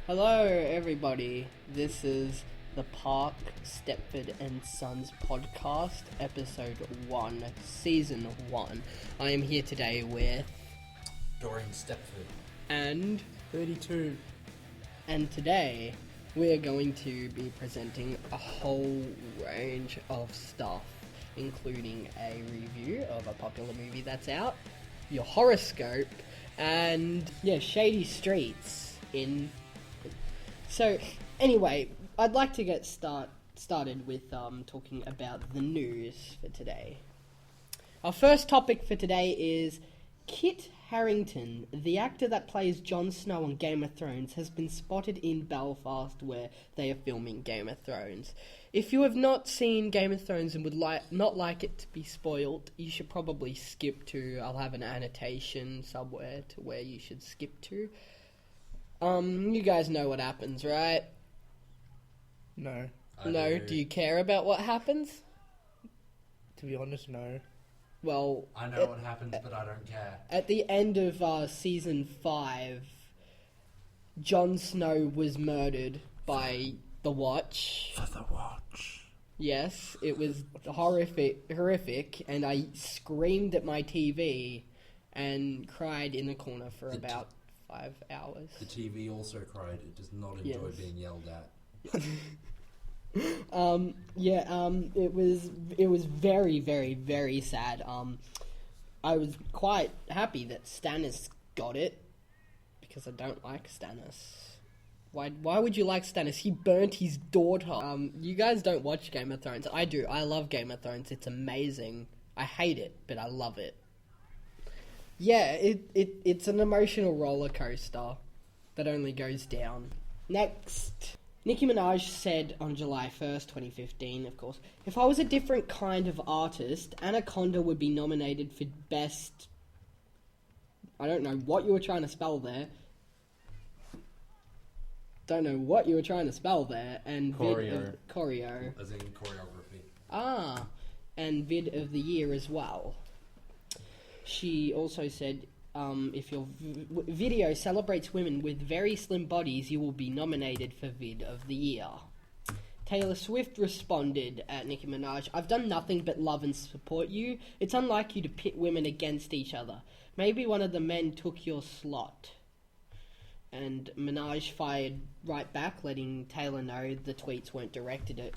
Hello, everybody. This is the Park Stepford and Sons podcast, episode 1, season 1. I am here today with Dorian Stepford and 32. And today we're going to be presenting a whole range of stuff, including a review of a popular movie that's out, your horoscope, and shady streets in. So, anyway, I'd like to get started with talking about the news for today. Our first topic for today is Kit Harington, the actor that plays Jon Snow on Game of Thrones, has been spotted in Belfast where they are filming Game of Thrones. If you have not seen Game of Thrones and would not like it to be spoiled, you should probably skip to. I'll have an annotation somewhere to where you should skip to. You guys know what happens, right? No. No? Do you care about what happens? To be honest, no. Well, I know what happens, but I don't care. At the end of season 5, Jon Snow was murdered by the Watch. For the Watch. Yes, it was horrific, and I screamed at my TV and cried in the corner for about 5 hours. The TV also cried. It does not enjoy being yelled at. It was very, very, very sad. I was quite happy that Stannis got it, because I don't like Stannis. Why would you like Stannis? He burnt his daughter. You guys don't watch Game of Thrones. I do. I love Game of Thrones. It's amazing. I hate it, but I love it. Yeah, it's an emotional roller coaster that only goes down. Next, Nicki Minaj said on July 1st, 2015, of course, if I was a different kind of artist, Anaconda would be nominated for best. I don't know what you were trying to spell there. And choreo. As in choreography. And vid of the year as well. She also said, if your video celebrates women with very slim bodies, you will be nominated for vid of the year. Taylor Swift responded at Nicki Minaj, I've done nothing but love and support you. It's unlike you to pit women against each other. Maybe one of the men took your slot. And Minaj fired right back, letting Taylor know the tweets weren't directed at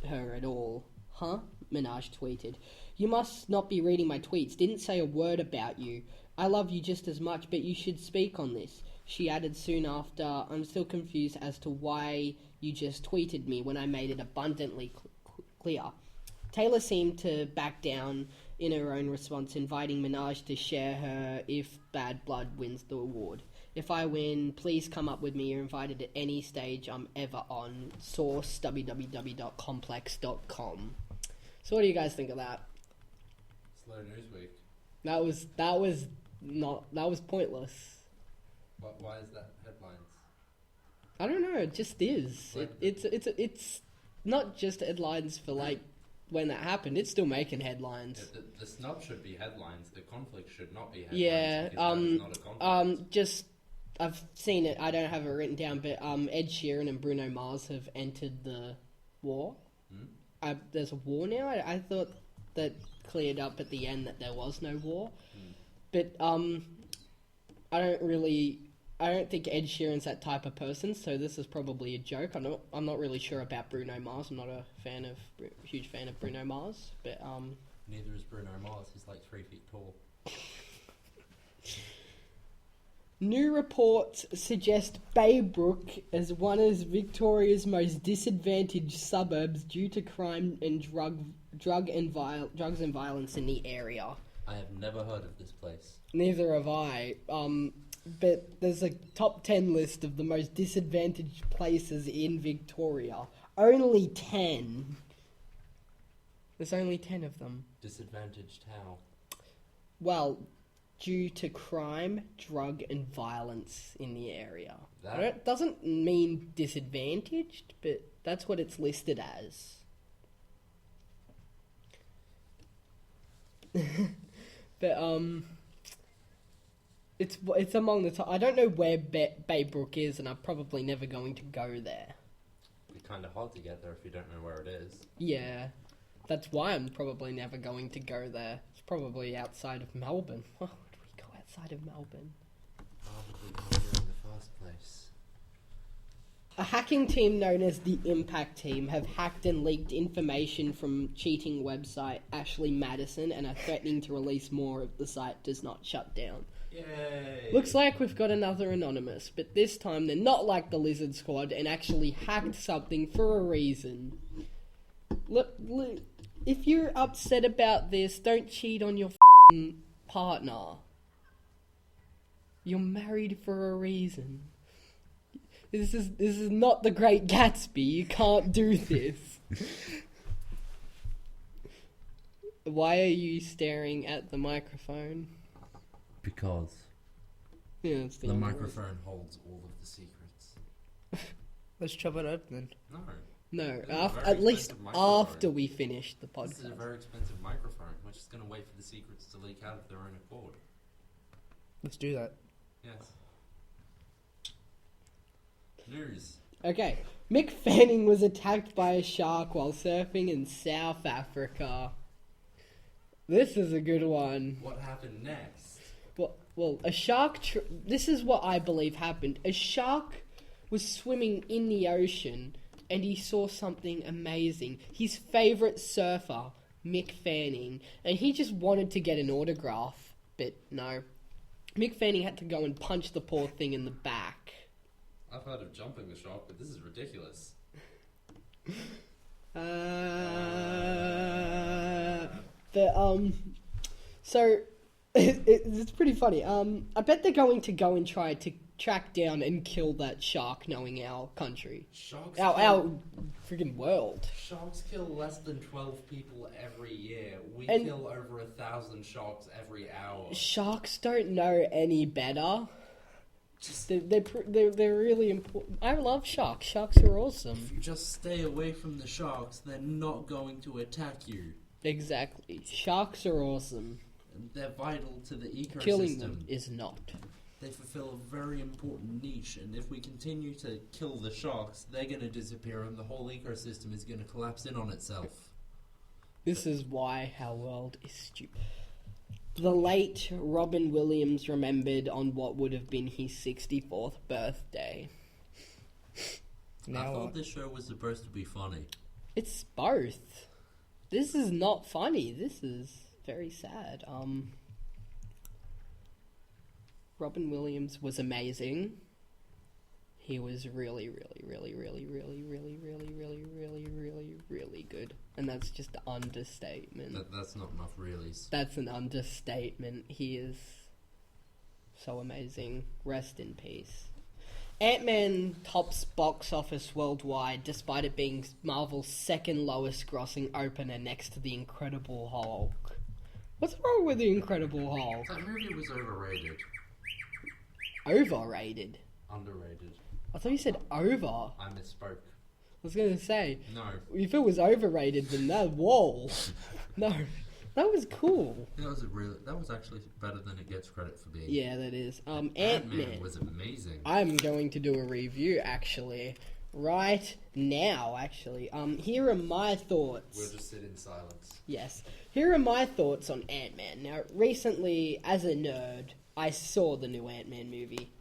her at all. Huh? Minaj tweeted. You must not be reading my tweets. Didn't say a word about you. I love you just as much, but you should speak on this. She added soon after, I'm still confused as to why you just tweeted me when I made it abundantly clear. Taylor seemed to back down in her own response, inviting Minaj to share her if Bad Blood wins the award. If I win, please come up with me. You're invited at any stage I'm ever on. Source www.complex.com. So what do you guys think of that? Slow news week. That was pointless. Why is that headlines? I don't know. It just is. It's not just headlines for like when that happened. It's still making headlines. The snub should be headlines. The conflict should not be headlines. Yeah. That is not a conflict. I've seen it. I don't have it written down, but Ed Sheeran and Bruno Mars have entered the war. There's a war now. I thought that cleared up at the end that there was no war. But I don't think Ed Sheeran's that type of person, so this is probably a joke. I'm not really sure about Bruno Mars. I'm not a huge fan of Bruno Mars, but neither is Bruno Mars. He's like 3 feet tall. New reports suggest Baybrook as one of Victoria's most disadvantaged suburbs due to crime and drugs and violence in the area. I have never heard of this place. Neither have I. But there's a top 10 list of the most disadvantaged places in Victoria. Only 10. There's only 10 of them. Disadvantaged how? Well, due to crime, drug, and violence in the area. That doesn't mean disadvantaged, but that's what it's listed as. But It's among the top. I don't know where Baybrook is, and I'm probably never going to go there. It'd be kind of hard to get there if you don't know where it is. Yeah, that's why I'm probably never going to go there. It's probably outside of Melbourne. Why would we go outside of Melbourne? Why would we go there in the first place? A hacking team known as the Impact Team have hacked and leaked information from cheating website Ashley Madison and are threatening to release more if the site does not shut down. Yay! Looks like we've got another anonymous, but this time they're not like the Lizard Squad and actually hacked something for a reason. Look, if you're upset about this, don't cheat on your f***ing partner. You're married for a reason. This is not the Great Gatsby. You can't do this. Why are you staring at the microphone? Because Yeah, it's the microphone holds all of the secrets. Let's chop it open. No. No, This is a very at least expensive microphone. after we finish the podcast. This is a very expensive microphone. We're just going to wait for the secrets to leak out of their own accord. Let's do that. Yes. News. Okay, Mick Fanning was attacked by a shark while surfing in South Africa. This is a good one. What happened next? Well, a shark... this is what I believe happened. A shark was swimming in the ocean and he saw something amazing. His favourite surfer, Mick Fanning, and he just wanted to get an autograph, but no. Mick Fanning had to go and punch the poor thing in the back. I've heard of jumping the shark, but this is ridiculous. So it's pretty funny. I bet they're going to go and try to track down and kill that shark, knowing our country, our freaking world. Sharks kill less than 12 people every year. We And- kill over 1,000 sharks every hour. Sharks don't know any better. Just They're really important. I love sharks. Sharks are awesome. if you just stay away from the sharks, they're not going to attack you. Exactly. Sharks are awesome. And they're vital to the ecosystem. Killing them is not. They fulfill a very important niche, and if we continue to kill the sharks, they're going to disappear and the whole ecosystem is going to collapse in on itself. This is why our world is stupid. The late Robin Williams remembered on what would have been his 64th birthday. I Now thought what? this show was supposed to be funny. It's both. This is not funny. This is very sad. Robin Williams was amazing. He was really, really, really, really, really, really, really, really, really, really, really good. And that's just an understatement. That's not enough reallys. That's an understatement. He is so amazing. Rest in peace. Ant-Man tops box office worldwide, despite it being Marvel's second lowest grossing opener next to The Incredible Hulk. What's wrong with The Incredible Hulk? That movie was overrated. Overrated. Underrated. I thought you said over. I misspoke. I was going to say, No. if it was overrated, then that wall. No, that was cool. That was actually better than it gets credit for being. Yeah, that is. Ant-Man Ant-Man. was amazing. I'm going to do a review, actually. Right now, actually. Here are my thoughts. We'll just sit in silence. Yes. Here are my thoughts on Ant-Man. Now, recently, as a nerd, I saw the new Ant-Man movie.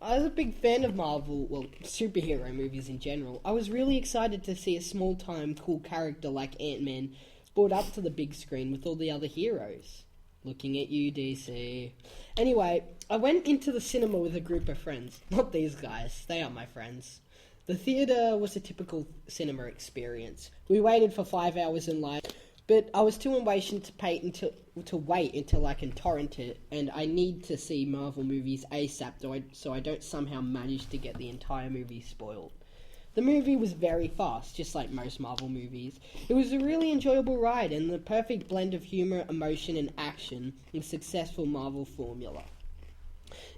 I was a big fan of Marvel, well, superhero movies in general. I was really excited to see a small-time, cool character like Ant-Man brought up to the big screen with all the other heroes. Looking at you, DC. Anyway, I went into the cinema with a group of friends. Not these guys, they are my friends. The theatre was a typical cinema experience. We waited for 5 hours in line, but I was too impatient to wait until I can torrent it, and I need to see Marvel movies ASAP so I don't somehow manage to get the entire movie spoiled. The movie was very fast, just like most Marvel movies. It was a really enjoyable ride and the perfect blend of humour, emotion and action in a successful Marvel formula.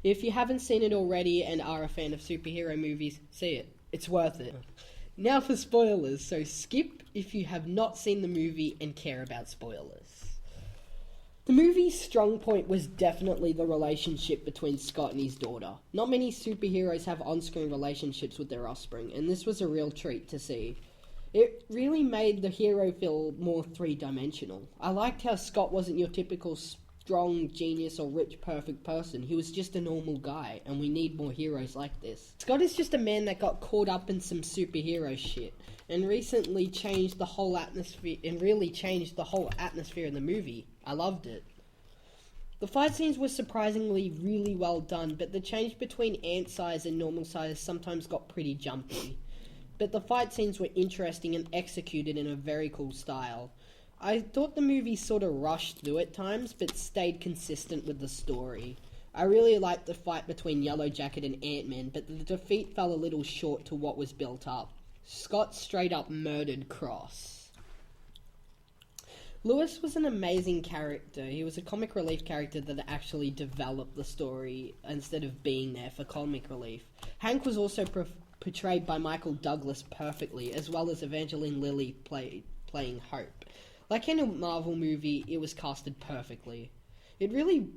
If you haven't seen it already and are a fan of superhero movies, see it. It's worth it. Now for spoilers, so skip if you have not seen the movie and care about spoilers. The movie's strong point was definitely the relationship between Scott and his daughter. Not many superheroes have on-screen relationships with their offspring, and this was a real treat to see. It really made the hero feel more three-dimensional. I liked how Scott wasn't your typical strong, genius, or rich, perfect person. He was just a normal guy, and we need more heroes like this. Scott is just a man that got caught up in some superhero shit, and recently changed the whole atmosphere, and really changed the whole atmosphere in the movie. I loved it. The fight scenes were surprisingly really well done, but the change between ant size and normal size sometimes got pretty jumpy. But the fight scenes were interesting and executed in a very cool style. I thought the movie sort of rushed through at times, but stayed consistent with the story. I really liked the fight between Yellow Jacket and Ant-Man, but the defeat fell a little short to what was built up. Scott straight up murdered Cross. Lewis was an amazing character. He was a comic relief character that actually developed the story instead of being there for comic relief. Hank was also portrayed by Michael Douglas perfectly, as well as Evangeline Lilly playing Hope. Like in a Marvel movie, it was casted perfectly. It really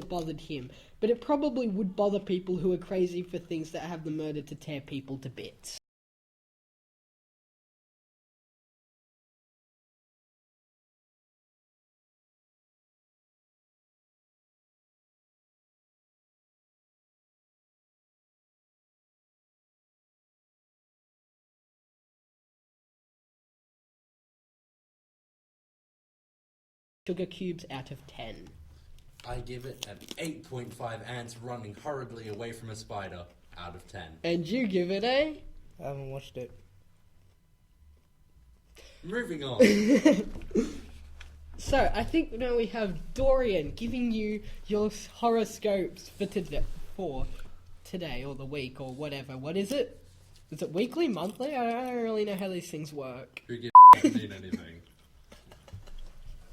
bothered him, but it probably would bother people who are crazy for things that have the murder to tear people to bits. Sugar cubes out of 10. I give it an 8.5 ants running hurriedly away from a spider out of 10. And you give it a? I haven't watched it. Moving on. So, I think now we have Dorian giving you your horoscopes for today or the week or whatever. What is it? Is it weekly, monthly? I don't really know how these things work. Who gives mean anything?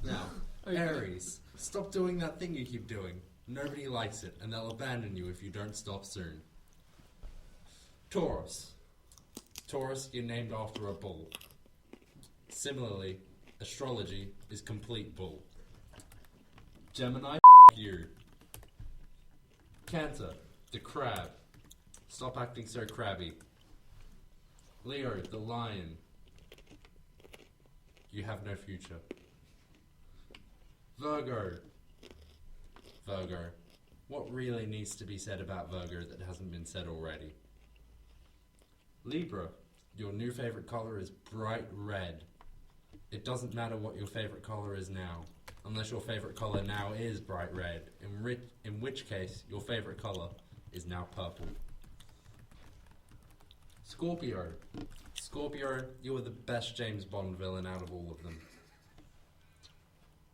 Now, Okay. Aries, stop doing that thing you keep doing. Nobody likes it, and they'll abandon you if you don't stop soon. Taurus. Taurus, you're named after a bull. Similarly, astrology is complete bull. Gemini, you. Cancer, the crab. Stop acting so crabby. Leo, the lion. You have no future. Virgo. Virgo. What really needs to be said about Virgo that hasn't been said already? Libra. Your new favourite colour is bright red. It doesn't matter what your favourite colour is now, unless your favourite colour now is bright red, in which case your favourite colour is now purple. Scorpio. Scorpio, you are the best James Bond villain out of all of them.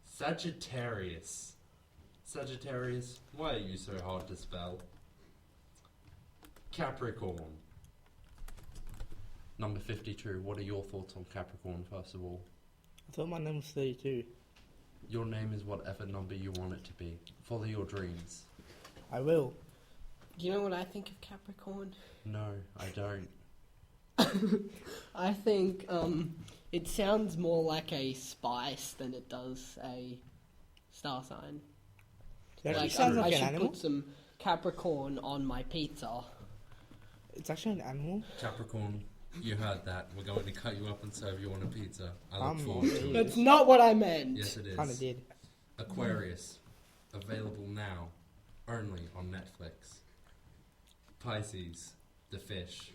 Sagittarius. Sagittarius, why are you so hard to spell? Capricorn. Number 52, what are your thoughts on Capricorn, first of all? I thought my name was 32. Your name is whatever number you want it to be. Follow your dreams. I will. Do you know what I think of Capricorn? No, I don't. I think it sounds more like a spice than it does a star sign. It actually Like, sounds I like an should animal. put some Capricorn on my pizza. It's actually an animal. Capricorn, you heard that. We're going to cut you up and serve you on a pizza. I look I'm forward not to it. That's not what I meant. Yes, it Kinda is. did. Aquarius, available now, only on Netflix. Pisces, the fish.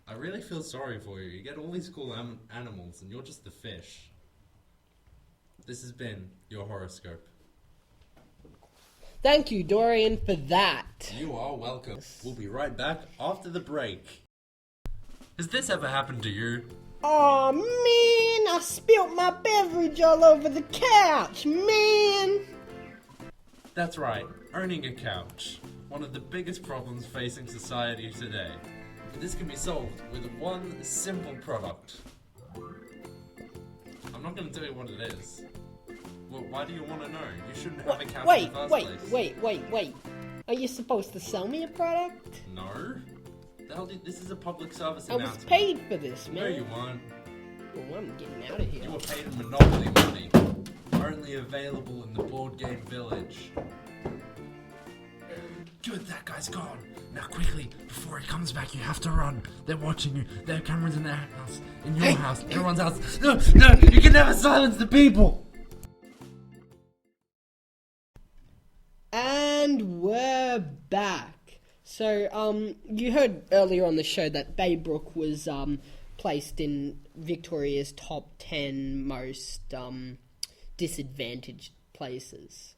I really feel sorry for you. You get all these cool animals and you're just the fish. This has been your horoscope. Thank you, Dorian, for that. You are welcome. We'll be right back after the break. Has this ever happened to you? Aw, man, I spilt my beverage all over the couch, man. That's right, owning a couch. One of the biggest problems facing society today. This can be solved with one simple product. I'm not going to tell you what it is. Well, why do you want to know? You shouldn't have a account in the first place. Wait. Are you supposed to sell me a product? No. This is a public service I announcement. was paid for this, man. No, you weren't. Well, I'm getting out of here. You were paid in Monopoly money. Only available in the board game village. Good, that guy's gone. Now quickly, before he comes back, you have to run. They're watching you. There are cameras in their house. In your house. Everyone's house. No, you can never silence the people. And we're back. So, you heard earlier on the show that Baybrook was placed in Victoria's top 10 most disadvantaged places.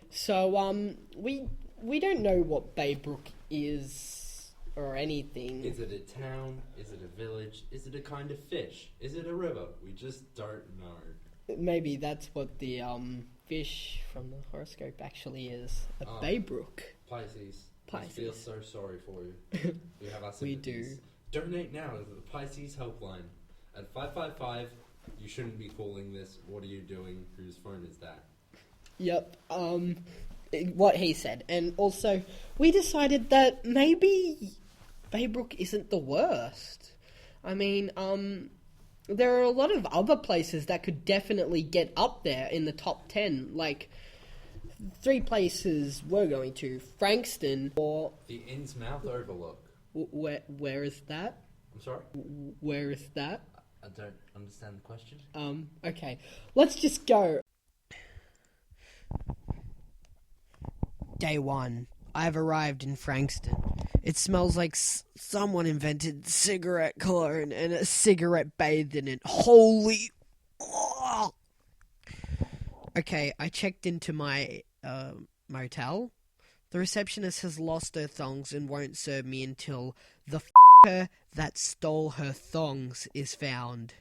So, we don't know what Baybrook is or anything. Is it a town? Is it a village? Is it a kind of fish? Is it a river? We just don't know. Maybe that's what the fish from the horoscope actually is. A Baybrook. Pisces. Pisces. I feel so sorry for you. We have our We sympathies. do. Donate now to the Pisces helpline at 555. You shouldn't be calling this. What are you doing? Whose phone is that? Yep. What he said. And also, we decided that maybe Baybrook isn't the worst. I mean, there are a lot of other places that could definitely get up there in the top 10. Like, 3 places we're going to. Frankston or... The Innsmouth Overlook. Where is that? I'm sorry? Where is that? I don't understand the question. Okay. Let's just go. Day 1. I've arrived in Frankston. It smells like someone invented cigarette cologne and a cigarette bathed in it. Holy... Oh! Okay, I checked into my motel. The receptionist has lost her thongs and won't serve me until the f***er that stole her thongs is found.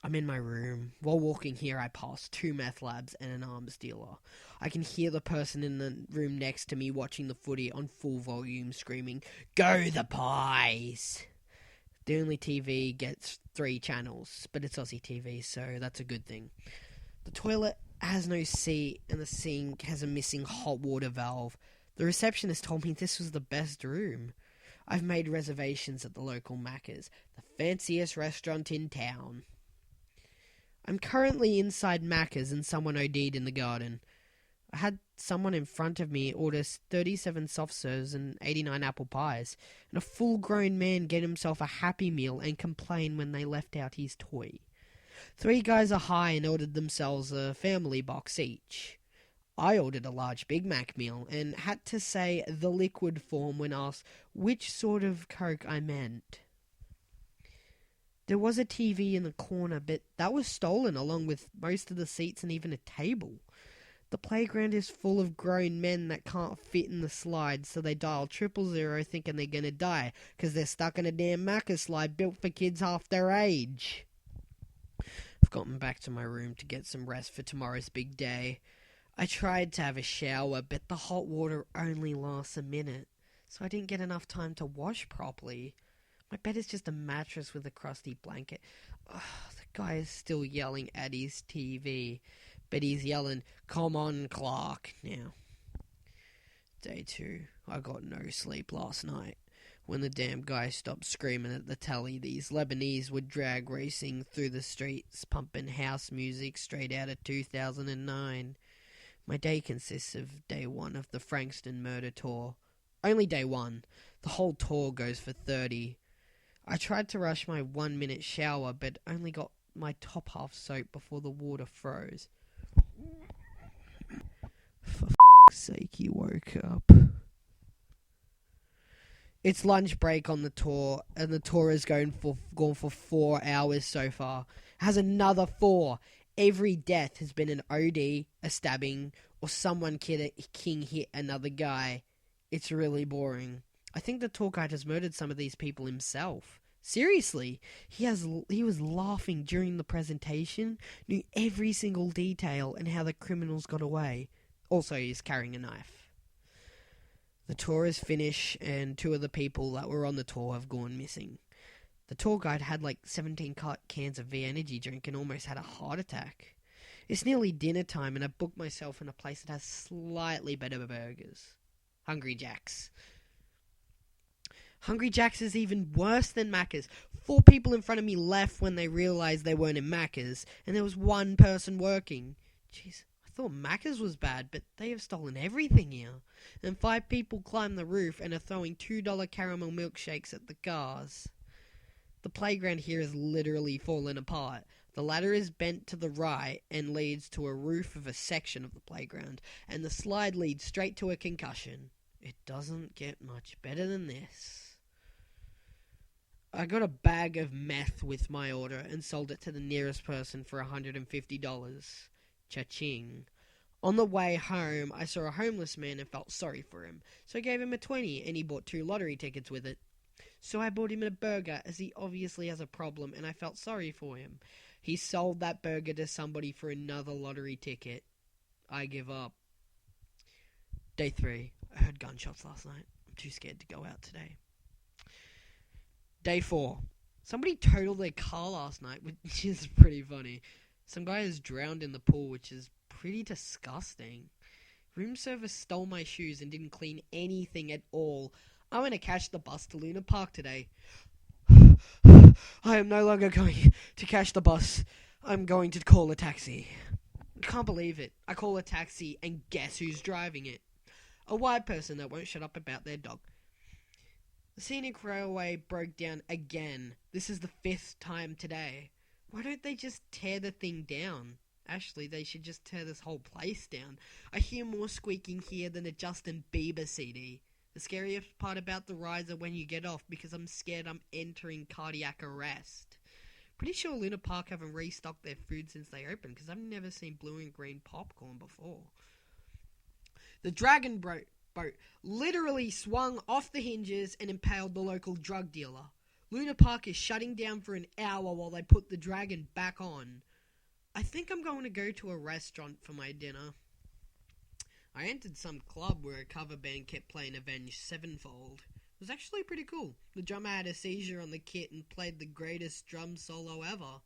I'm in my room. While walking here, I pass 2 meth labs and an arms dealer. I can hear the person in the room next to me watching the footy on full volume screaming, "Go the Pies!" The only TV gets 3 channels, but it's Aussie TV, so that's a good thing. The toilet has no seat and the sink has a missing hot water valve. The receptionist told me this was the best room. I've made reservations at the local Macca's, the fanciest restaurant in town. I'm currently inside Macca's and someone OD'd in the garden. I had someone in front of me order 37 soft serves and 89 apple pies, and a full-grown man get himself a Happy Meal and complain when they left out his toy. 3 guys are high and ordered themselves a family box each. I ordered a large Big Mac meal and had to say the liquid form when asked which sort of Coke I meant. There was a TV in the corner, but that was stolen along with most of the seats and even a table. The playground is full of grown men that can't fit in the slide, so they dial 000 thinking they're gonna die, because they're stuck in a damn Macca slide built for kids half their age. I've gotten back to my room to get some rest for tomorrow's big day. I tried to have a shower, but the hot water only lasts a minute, so I didn't get enough time to wash properly. My bed is just a mattress with a crusty blanket. The guy is still yelling at his TV, but he's yelling, "Come on, Clark," now. Day 2. I got no sleep last night. When the damn guy stopped screaming at the telly, these Lebanese were drag racing through the streets, pumping house music straight out of 2009. My day consists of day 1 of the Frankston murder tour. Only day 1. The whole tour goes for 30. I tried to rush my 1-minute shower, but only got my top half soaked before the water froze. For f***'s sake, he woke up. It's lunch break on the tour, and the tour has gone for 4 hours so far. It has another 4. Every death has been an OD, a stabbing, or someone king hit another guy. It's really boring. I think the tour guide has murdered some of these people himself. Seriously, he was laughing during the presentation, knew every single detail and how the criminals got away. Also, he's carrying a knife. The tour is finished, and 2 of the people that were on the tour have gone missing. The tour guide had like 17 cans of V energy drink and almost had a heart attack. It's nearly dinner time, and I booked myself in a place that has slightly better burgers. Hungry Jack's. Hungry Jack's is even worse than Macca's. 4 people in front of me left when they realised they weren't in Macca's, and there was 1 person working. Jeez, I thought Macca's was bad, but they have stolen everything here. And 5 people climbed the roof and are throwing $2 caramel milkshakes at the cars. The playground here is literally fallen apart. The ladder is bent to the right and leads to a roof of a section of the playground, and the slide leads straight to a concussion. It doesn't get much better than this. I got a bag of meth with my order and sold it to the nearest person for $150. Cha-ching. On the way home, I saw a homeless man and felt sorry for him, so I gave him a 20 and he bought 2 lottery tickets with it. So I bought him a burger as he obviously has a problem and I felt sorry for him. He sold that burger to somebody for another lottery ticket. I give up. Day 3. I heard gunshots last night. I'm too scared to go out today. Day 4. Somebody totaled their car last night, which is pretty funny. Some guy is drowned in the pool, which is pretty disgusting. Room service stole my shoes and didn't clean anything at all. I went to catch the bus to Luna Park today. I am no longer going to catch the bus. I'm going to call a taxi. I can't believe it. I call a taxi and guess who's driving it? A white person that won't shut up about their dog. The scenic railway broke down again. This is the 5th time today. Why don't they just tear the thing down? Actually, they should just tear this whole place down. I hear more squeaking here than a Justin Bieber CD. The scariest part about the rides are when you get off, because I'm scared I'm entering cardiac arrest. Pretty sure Luna Park haven't restocked their food since they opened, because I've never seen blue and green popcorn before. The Dragon boat literally swung off the hinges and impaled the local drug dealer. Luna Park is shutting down for an hour while they put the Dragon back on. I think I'm going to go to a restaurant for my dinner. I entered some club where a cover band kept playing Avenged Sevenfold. It was actually pretty cool. The drummer had a seizure on the kit and played the greatest drum solo ever.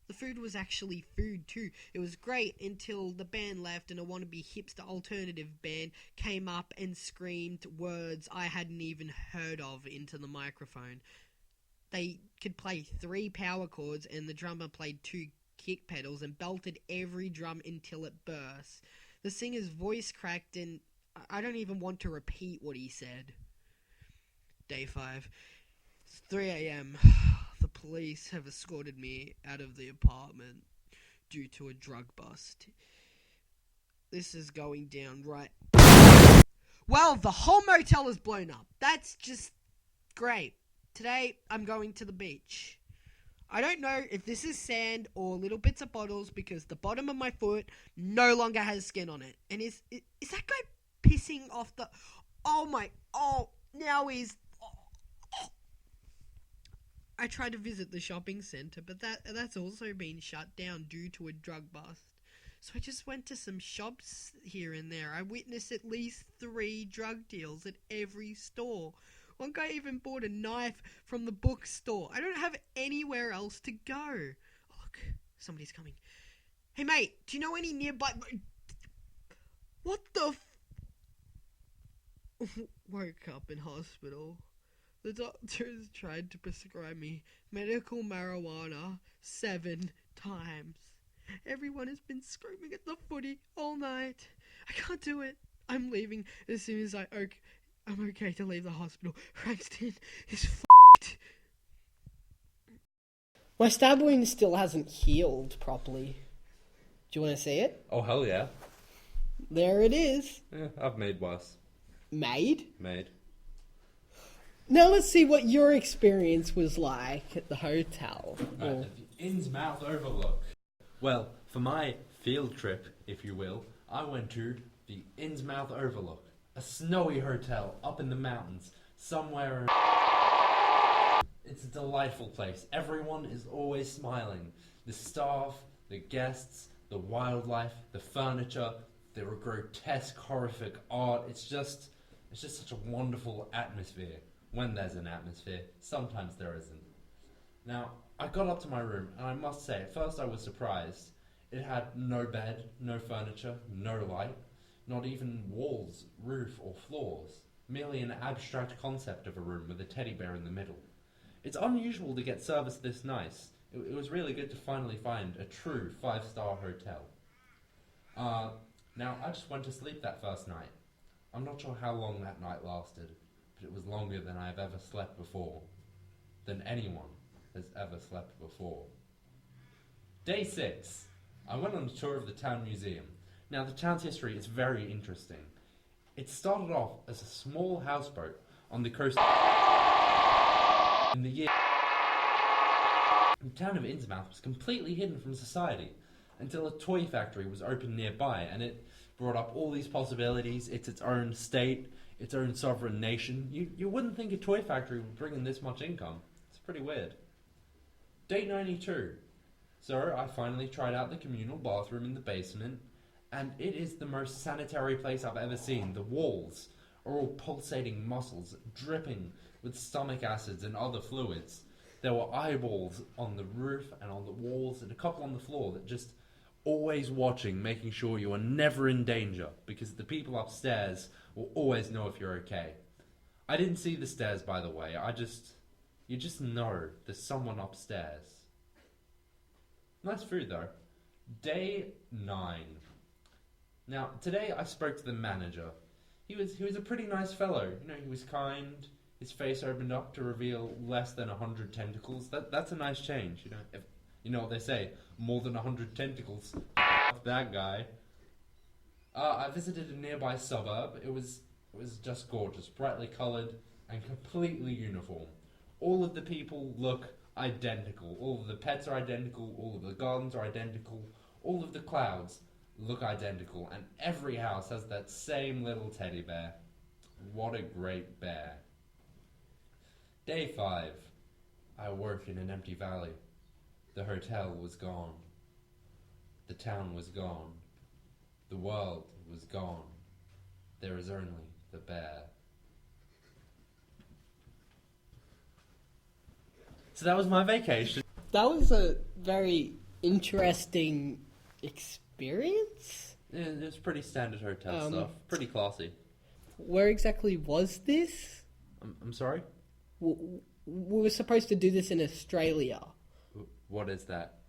The food was actually food too. It was great until the band left and a wannabe hipster alternative band came up and screamed words I hadn't even heard of into the microphone. They could play 3 power chords and the drummer played 2 kick pedals and belted every drum until it burst. The singer's voice cracked and I don't even want to repeat what he said. Day 5. It's 3 a.m. The police have escorted me out of the apartment due to a drug bust. This is going down right... Well, the whole motel is blown up. That's just great. Today, I'm going to the beach. I don't know if this is sand or little bits of bottles because the bottom of my foot no longer has skin on it. And is that guy pissing off the... now he's... I tried to visit the shopping centre, but that's also been shut down due to a drug bust. So I just went to some shops here and there. I witnessed at least 3 drug deals at every store. One guy even bought a knife from the bookstore. I don't have anywhere else to go. Oh, look, somebody's coming. Hey, mate, do you know any nearby... What the Woke up in hospital. The doctors tried to prescribe me medical marijuana 7 times. Everyone has been screaming at the footy all night. I can't do it. I'm leaving as soon as I'm okay to leave the hospital. Frankston is f***ed. My stab wound still hasn't healed properly. Do you want to see it? Oh, hell yeah. There it is. Yeah, I've made worse. Made? Made. Now let's see what your experience was like at the hotel. Right, at the Innsmouth Overlook. Well, for my field trip, if you will, I went to the Innsmouth Overlook, a snowy hotel up in the mountains, somewhere. It's a delightful place. Everyone is always smiling. The staff, the guests, the wildlife, the furniture, the grotesque, horrific art. It's just It's just such a wonderful atmosphere. When there's an atmosphere, sometimes there isn't. Now, I got up to my room, and I must say, at first I was surprised. It had no bed, no furniture, no light, not even walls, roof, or floors. Merely an abstract concept of a room with a teddy bear in the middle. It's unusual to get service this nice. It was really good to finally find a true 5-star hotel. Now, I just went to sleep that first night. I'm not sure how long that night lasted, but it was longer than I have ever slept before. Than anyone has ever slept before. Day 6. I went on a tour of the town museum. Now, the town's history is very interesting. It started off as a small houseboat on the coast in the year. The town of Innsmouth was completely hidden from society until a toy factory was opened nearby, and it brought up all these possibilities. It's its own state, its own sovereign nation. You wouldn't think a toy factory would bring in this much income. It's pretty weird. Day 92. So I finally tried out the communal bathroom in the basement, and it is the most sanitary place I've ever seen. The walls are all pulsating muscles, dripping with stomach acids and other fluids. There were eyeballs on the roof and on the walls, and a couple on the floor that just always watching, making sure you are never in danger, because the people upstairs will always know if you're okay. I didn't see the stairs, by the way. You just know there's someone upstairs. Nice food, though. Day 9. Now, today I spoke to the manager. He was a pretty nice fellow. You know, he was kind. His face opened up to reveal less than 100 tentacles. That's a nice change, you know. If, you know what they say, more than 100 tentacles. That guy. I visited a nearby suburb. It was just gorgeous, brightly coloured and completely uniform. All of the people look identical. All of the pets are identical. All of the gardens are identical. All of the clouds look identical, and every house has that same little teddy bear. What a great bear. Day 5. I awoke in an empty valley. The hotel was gone. The town was gone. The world was gone. There is only the bear. So that was my vacation. That was a very interesting experience. Yeah, it was pretty standard hotel stuff. Pretty classy. Where exactly was this? I'm sorry? We were supposed to do this in Australia. What is that?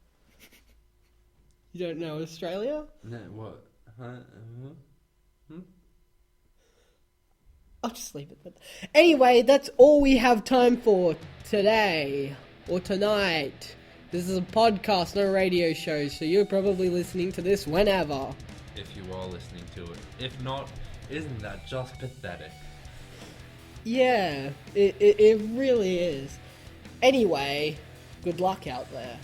You don't know Australia? No, what? Huh? I'll just leave it at that. Anyway, that's all we have time for today. Or tonight. This is a podcast, no radio show, so you're probably listening to this whenever. If you are listening to it. If not, isn't that just pathetic? Yeah, it really is. Anyway, good luck out there.